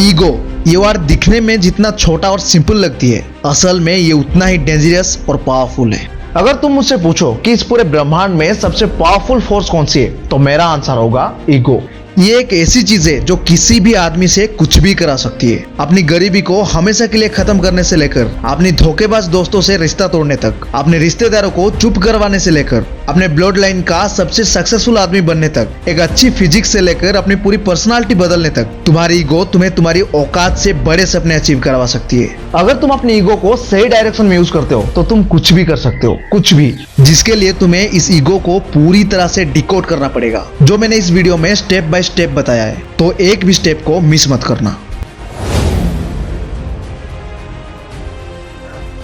Ego ये word दिखने में जितना छोटा और सिंपल लगती है, असल में ये उतना ही डेंजरस और पावरफुल है। अगर तुम मुझसे पूछो कि इस पूरे ब्रह्मांड में सबसे पावरफुल फोर्स कौन सी है, तो मेरा आंसर होगा ईगो। ये एक ऐसी चीज है जो किसी भी आदमी से कुछ भी करा सकती है। अपनी गरीबी को हमेशा के लिए खत्म करने से लेकर अपनी धोखेबाज दोस्तों से रिश्ता तोड़ने तक, अपने रिश्तेदारों को चुप करवाने से लेकर अपने ब्लड लाइन का सबसे सक्सेसफुल आदमी बनने तक, एक अच्छी फिजिक्स से लेकर अपनी पूरी पर्सनालिटी बदलने तक, तुम्हारी ईगो तुम्हें तुम्हारी औकात से बड़े सपने अचीव करवा सकती है। अगर तुम अपनी ईगो को सही डायरेक्शन में यूज करते हो तो तुम कुछ भी कर सकते हो, कुछ भी, जिसके लिए तुम्हें इस ईगो को पूरी तरह से डिकोड करना पड़ेगा, जो मैंने इस वीडियो में स्टेप बाय स्टेप बताया है। तो एक भी स्टेप को मिस मत करना।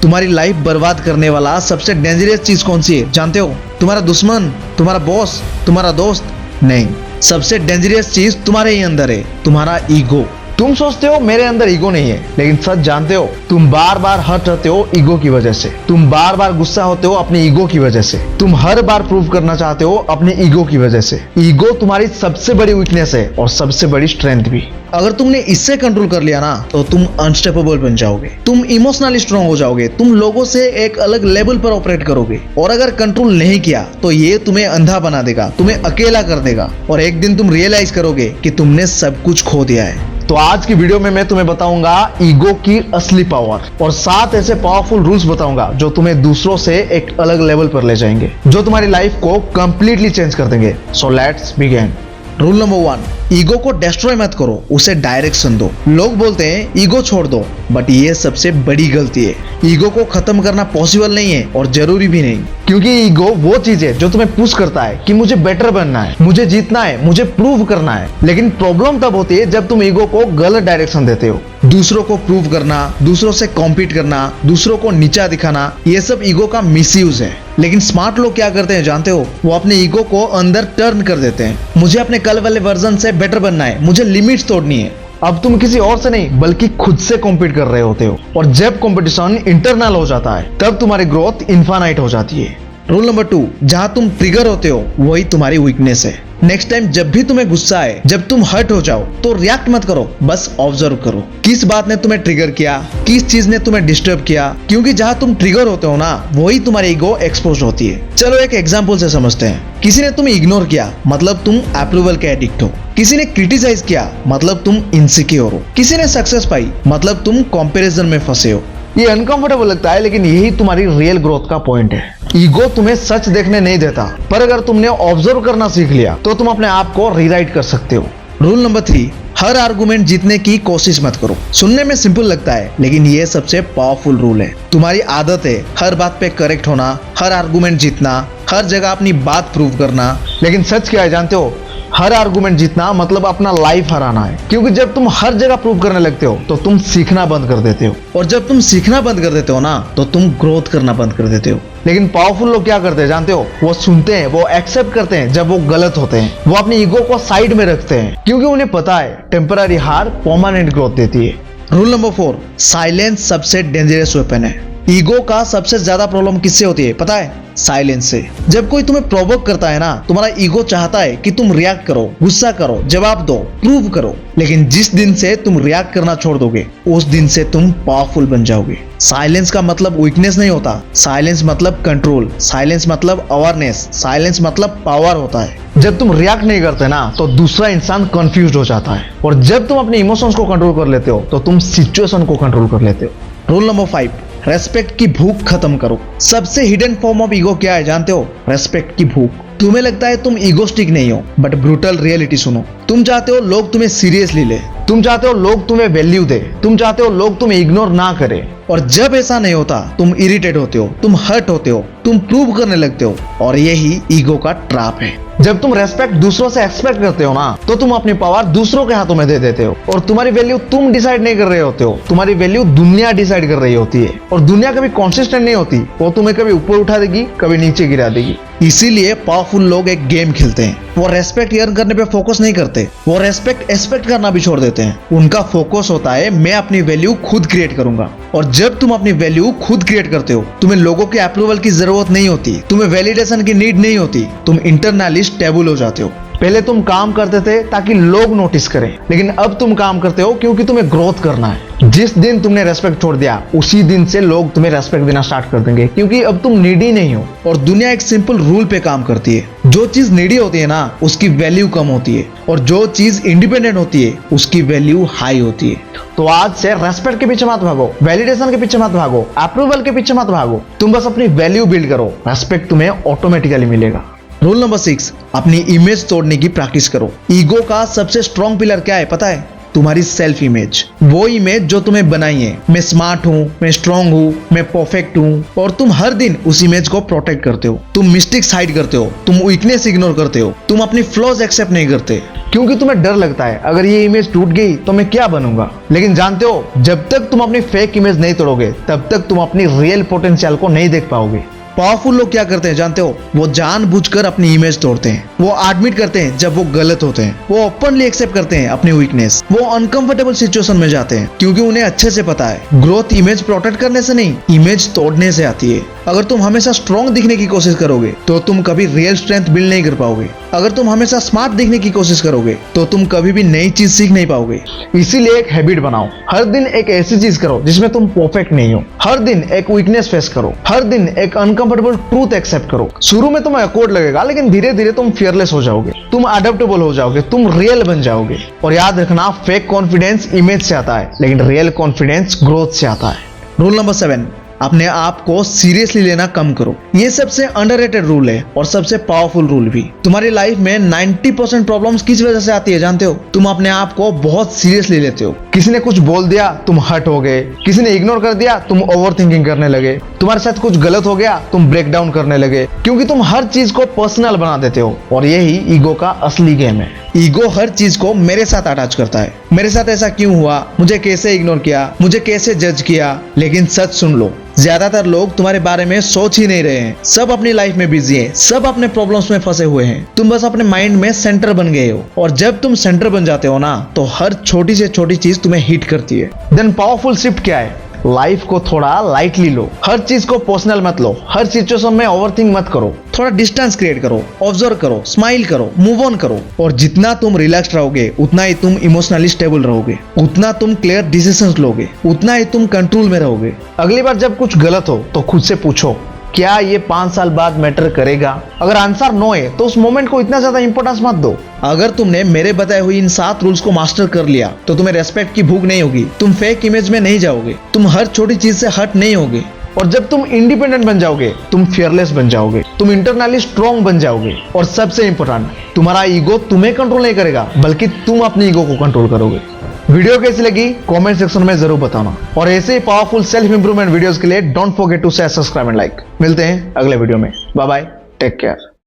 तुम्हारी लाइफ बर्बाद करने वाला सबसे डेंजरस चीज कौन सी है जानते हो? तुम्हारा दुश्मन, तुम्हारा बॉस, तुम्हारा दोस्त नहीं, सबसे डेंजरस चीज तुम्हारे ही अंदर है, तुम्हारा ईगो। तुम सोचते हो मेरे अंदर ईगो नहीं है, लेकिन सच जानते हो, तुम बार बार हर्ट होते हो ईगो की वजह से, तुम बार बार गुस्सा होते हो अपनी ईगो की वजह से, तुम हर बार प्रूव करना चाहते हो अपनी ईगो की वजह से। ईगो तुम्हारी सबसे बड़ी वीकनेस है और सबसे बड़ी स्ट्रेंथ भी। अगर तुमने इससे कंट्रोल कर लिया ना, तो तुम अनस्टॉपेबल बन जाओगे, तुम इमोशनली स्ट्रांग हो जाओगे, तुम लोगों से एक अलग लेवल पर ऑपरेट करोगे। और अगर कंट्रोल नहीं किया तो ये तुम्हें अंधा बना देगा, तुम्हें अकेला कर देगा, और एक दिन तुम रियलाइज करोगे कि तुमने सब कुछ खो दिया है। तो आज की वीडियो में मैं तुम्हें बताऊंगा ईगो की असली पावर, और 7 ऐसे पावरफुल रूल्स बताऊंगा जो तुम्हें दूसरों से एक अलग लेवल पर ले जाएंगे, जो तुम्हारी लाइफ को कंप्लीटली चेंज कर देंगे। So let's begin. Rule number 1, ego को डिस्ट्रॉय मत करो, उसे डायरेक्शन दो। लोग बोलते हैं ईगो छोड़ दो, बट ये सबसे बड़ी गलती है। ईगो को खत्म करना पॉसिबल नहीं है और जरूरी भी नहीं, क्योंकि ईगो वो चीज है जो तुम्हें पुश करता है कि मुझे बेटर बनना है, मुझे जीतना है, मुझे प्रूव करना है। लेकिन प्रॉब्लम तब होती है जब तुम ईगो को गलत डायरेक्शन देते हो। दूसरों को प्रूव करना, दूसरों से कॉम्पीट करना, दूसरों को नीचा दिखाना, ये सब ईगो का मिसयूज है। लेकिन स्मार्ट लोग क्या करते हैं जानते हो? वो अपने ईगो को अंदर टर्न कर देते हैं। मुझे अपने कल वाले वर्जन से बेटर बनना है, मुझे लिमिट्स तोड़नी है। अब तुम किसी और से नहीं बल्कि खुद से कॉम्पीट कर रहे होते हो, और जब कंपटीशन इंटरनल हो जाता है तब तुम्हारी ग्रोथ इनफाइनाइट हो जाती है। रूल नंबर 2, जहां तुम ट्रिगर होते हो वही तुम्हारी वीकनेस है। नेक्स्ट टाइम जब भी तुम्हें गुस्सा आए, जब तुम हर्ट हो जाओ, तो रिएक्ट मत करो, बस ऑब्जर्व करो। किस बात ने तुम्हें ट्रिगर किया, किस चीज ने तुम्हें डिस्टर्ब किया, क्योंकि जहां तुम ट्रिगर होते हो ना, वही तुम्हारी ईगो एक्सपोज होती है। चलो एक एग्जांपल से समझते हैं। किसी ने तुम्हें इग्नोर किया, मतलब तुम अप्रूवल के एडिक्ट हो। किसी ने क्रिटिसाइज किया, मतलब तुम इनसिक्योर हो। किसी ने सक्सेस पाई, मतलब तुम कंपैरिजन में फंसे हो। ये अनकंफर्टेबल लगता है, लेकिन यही तुम्हारी रियल ग्रोथ का पॉइंट है। ईगो तुम्हें सच देखने नहीं देता, पर अगर तुमने ऑब्जर्व करना सीख लिया तो तुम अपने आप को रीराइट कर सकते हो। रूल नंबर 3, हर आर्गुमेंट जीतने की कोशिश मत करो। सुनने में सिंपल लगता है, लेकिन ये सबसे पावरफुल रूल है। तुम्हारी आदत है हर बात पे करेक्ट होना, हर आर्गुमेंट जीतना, हर जगह अपनी बात प्रूव करना। लेकिन सच क्या है जानते हो? हर आर्गुमेंट जीतना मतलब अपना लाइफ हराना है, क्योंकि जब तुम हर जगह प्रूव करने लगते हो तो तुम सीखना बंद कर देते हो, और जब तुम सीखना बंद कर देते हो ना, तो तुम ग्रोथ करना बंद कर देते हो। लेकिन पावरफुल लोग क्या करते हैं जानते हो? वो सुनते हैं, वो एक्सेप्ट करते हैं जब वो गलत होते हैं, वो अपनी ईगो को साइड में रखते हैं, क्योंकि उन्हें पता है टेम्पररी हार परमानेंट ग्रोथ देती है। रूल नंबर 4, साइलेंस सबसे डेंजरस वेपन है। ईगो का सबसे ज्यादा प्रॉब्लम किससे होती है पता है? साइलेंस से। जब कोई तुम्हें प्रोवोक करता है ना, तुम्हारा ईगो चाहता है कि तुम रिएक्ट करो, गुस्सा करो, जवाब दो, प्रूव करो। लेकिन जिस दिन से तुम रिएक्ट करना छोड़ दोगे, उस दिन से तुम पावरफुल बन जाओगे। साइलेंस का मतलब वीकनेस नहीं होता, साइलेंस मतलब कंट्रोल, साइलेंस मतलब अवेयरनेस, साइलेंस मतलब पावर होता है। जब तुम रिएक्ट नहीं करते ना, तो दूसरा इंसान कंफ्यूज हो जाता है, और जब तुम अपने इमोशंस को कंट्रोल कर लेते हो तो तुम सिचुएशन को कंट्रोल कर लेते हो। रूल नंबर 5, रेस्पेक्ट की भूख खत्म करो। सबसे हिडन फॉर्म ऑफ ईगो क्या है जानते हो? रेस्पेक्ट की भूख। तुम्हें लगता है तुम ईगोस्टिक नहीं हो, बट ब्रूटल रियलिटी सुनो। तुम चाहते हो लोग तुम्हें सीरियसली ले, तुम चाहते हो लोग तुम्हें वैल्यू दे, तुम चाहते हो लोग तुम्हें इग्नोर ना करे। और जब ऐसा नहीं होता, तुम इरिटेट होते हो, तुम हर्ट होते हो, तुम प्रूव करने लगते हो, और यही ईगो का ट्रैप है। जब तुम रेस्पेक्ट दूसरों से एक्सपेक्ट करते हो ना, तो तुम अपनी पावर दूसरों के हाथों में दे देते हो, और तुम्हारी वैल्यू तुम डिसाइड नहीं कर रहे होते हो, तुम्हारी वैल्यू दुनिया डिसाइड कर रही होती है। और दुनिया कभी कॉन्सिस्टेंट नहीं होती, वो तुम्हें कभी ऊपर उठा देगी, कभी नीचे गिरा देगी। इसीलिए पावरफुल लोग एक गेम खेलते हैं। वो रेस्पेक्ट अर्न करने पे फोकस नहीं करते, वो रेस्पेक्ट एक्सपेक्ट करना भी छोड़ देते हैं। उनका फोकस होता है मैं अपनी वैल्यू खुद क्रिएट करूंगा। और जब तुम अपनी वैल्यू खुद क्रिएट करते हो, तुम्हें लोगों के अप्रूवल की जरूरत नहीं होती, तुम्हें वैलिडेशन की नीड नहीं होती, तुम इंटरनली स्टेबल हो जाते हो। पहले तुम काम करते थे ताकि लोग नोटिस करें, लेकिन अब तुम काम करते हो क्योंकि तुम्हें ग्रोथ करना है। जिस दिन तुमने रेस्पेक्ट छोड़ दिया उसी दिन से लोग तुम्हें रेस्पेक्ट देना स्टार्ट कर देंगे, क्योंकि अब तुम नीडी नहीं हो। और दुनिया एक सिंपल रूल पे काम करती है, जो चीज नीडी होती है ना उसकी वैल्यू कम होती है, और जो चीज इंडिपेंडेंट होती है उसकी वैल्यू हाई होती है। तो आज से रेस्पेक्ट के पीछे मत भागो, वैलिडेशन के पीछे मत भागो, अप्रूवल के पीछे मत भागो। तुम बस अपनी वैल्यू बिल्ड करो, रेस्पेक्ट तुम्हें ऑटोमेटिकली मिलेगा। रूल नंबर 6, अपनी इमेज तोड़ने की प्रैक्टिस करो। ईगो का सबसे स्ट्रॉन्ग पिलर क्या है पता है? तुम्हारी सेल्फ इमेज। वो इमेज जो तुम्हें बनाई है, मैं स्मार्ट हूँ, मैं स्ट्रांग हूँ, मैं परफेक्ट हूँ, और तुम हर दिन उस इमेज को प्रोटेक्ट करते हो। तुम मिस्टेक्स हाइड करते हो, तुम वीकनेस इग्नोर करते हो, तुम अपनी फ्लॉज एक्सेप्ट नहीं करते, क्योंकि तुम्हें डर लगता है अगर ये इमेज टूट गई तो मैं क्या बनूंगा। लेकिन जानते हो, जब तक तुम अपनी फेक इमेज नहीं तोड़ोगे तब तक तुम अपनी रियल पोटेंशियल को नहीं देख पाओगे। पावरफुल लोग क्या करते हैं जानते हो? वो जानबूझकर अपनी इमेज तोड़ते हैं, वो एडमिट करते हैं जब वो गलत होते हैं, वो ओपनली एक्सेप्ट करते हैं अपनी वीकनेस, वो अनकंफर्टेबल सिचुएशन में जाते हैं, क्योंकि उन्हें अच्छे से पता है ग्रोथ इमेज प्रोटेक्ट करने से नहीं, इमेज तोड़ने से आती है। अगर तुम हमेशा स्ट्रॉन्ग दिखने की कोशिश करोगे तो तुम कभी रियल स्ट्रेंथ बिल्ड नहीं कर पाओगे। अगर तुम हमेशा स्मार्ट दिखने की कोशिश करोगे तो तुम कभी भी नई चीज सीख नहीं पाओगे। इसीलिए एक हैबिट बनाओ, हर दिन एक ऐसी चीज करो जिसमें तुम परफेक्ट नहीं हो। हर दिन एक वीकनेस फेस करो, हर दिन एक अनकंफर्टेबल ट्रूथ एक्सेप्ट करो। शुरू में तुम्हें अकॉर्ड लगेगा, लेकिन धीरे धीरे तुम फियरलेस हो जाओगे, तुम अडेप्टेबल हो जाओगे, तुम रियल बन जाओगे। और याद रखना, फेक कॉन्फिडेंस इमेज से आता है, लेकिन रियल कॉन्फिडेंस ग्रोथ से आता है। रूल नंबर 7, अपने आप को सीरियसली लेना कम करो। ये सबसे अंडररेटेड रूल है और सबसे पावरफुल रूल भी। तुम्हारी लाइफ में 90% प्रॉब्लम्स किस वजह से आती है जानते हो? तुम अपने आप को बहुत सीरियसली लेते हो। किसी ने कुछ बोल दिया, तुम हर्ट हो गए। किसी ने इग्नोर कर दिया, तुम ओवरथिंकिंग करने लगे। तुम्हारे साथ कुछ गलत हो गया, तुम ब्रेक डाउन करने लगे, क्योंकि तुम हर चीज को पर्सनल बना देते हो। और यही ईगो का असली गेम है। ईगो हर चीज को मेरे साथ अटैच करता है। मेरे साथ ऐसा क्यों हुआ, मुझे कैसे इग्नोर किया, मुझे कैसे जज किया। लेकिन सच सुन लो, ज्यादातर लोग तुम्हारे बारे में सोच ही नहीं रहे हैं। सब अपनी लाइफ में बिजी हैं, सब अपने प्रॉब्लम्स में फंसे हुए हैं। तुम बस अपने माइंड में सेंटर बन गए हो, और जब तुम सेंटर बन जाते हो ना, तो हर छोटी से छोटी चीज तुम्हें हिट करती है। देन पावरफुल शिफ्ट क्या है? लाइफ को थोड़ा लाइटली लो, हर चीज को पर्सनल मत लो, हर सिचुएशन में ओवरथिंक मत करो। थोड़ा डिस्टेंस क्रिएट करो, ऑब्जर्व करो, स्माइल करो, मूव ऑन करो। और जितना तुम रिलैक्स रहोगे उतना ही तुम इमोशनली स्टेबल रहोगे, उतना तुम क्लियर डिसीजंस लोगे, उतना ही तुम कंट्रोल में रहोगे। अगली बार जब कुछ गलत हो तो खुद से पूछो, क्या ये 5 साल बाद मैटर करेगा? अगर आंसर नो है तो उस मोमेंट को इतना ज्यादा इंपॉर्टेंस मत दो। अगर तुमने मेरे बताए हुए इन 7 रूल्स को मास्टर कर लिया तो तुम्हें रेस्पेक्ट की भूख नहीं होगी, तुम फेक इमेज में नहीं जाओगे, तुम हर छोटी चीज से हर्ट नहीं होगे। और जब तुम इंडिपेंडेंट बन जाओगे, तुम फियरलेस बन जाओगे, तुम इंटरनली स्ट्रॉन्ग बन जाओगे। और सबसे इंपॉर्टेंट, तुम्हारा ईगो तुम्हें कंट्रोल नहीं करेगा, बल्कि तुम अपनी ईगो को कंट्रोल करोगे। वीडियो कैसी लगी कमेंट सेक्शन में जरूर बताना, और ऐसे ही पावरफुल सेल्फ इंप्रूवमेंट वीडियोस के लिए don't forget to share, subscribe and like. मिलते हैं अगले वीडियो में। Bye bye, take care.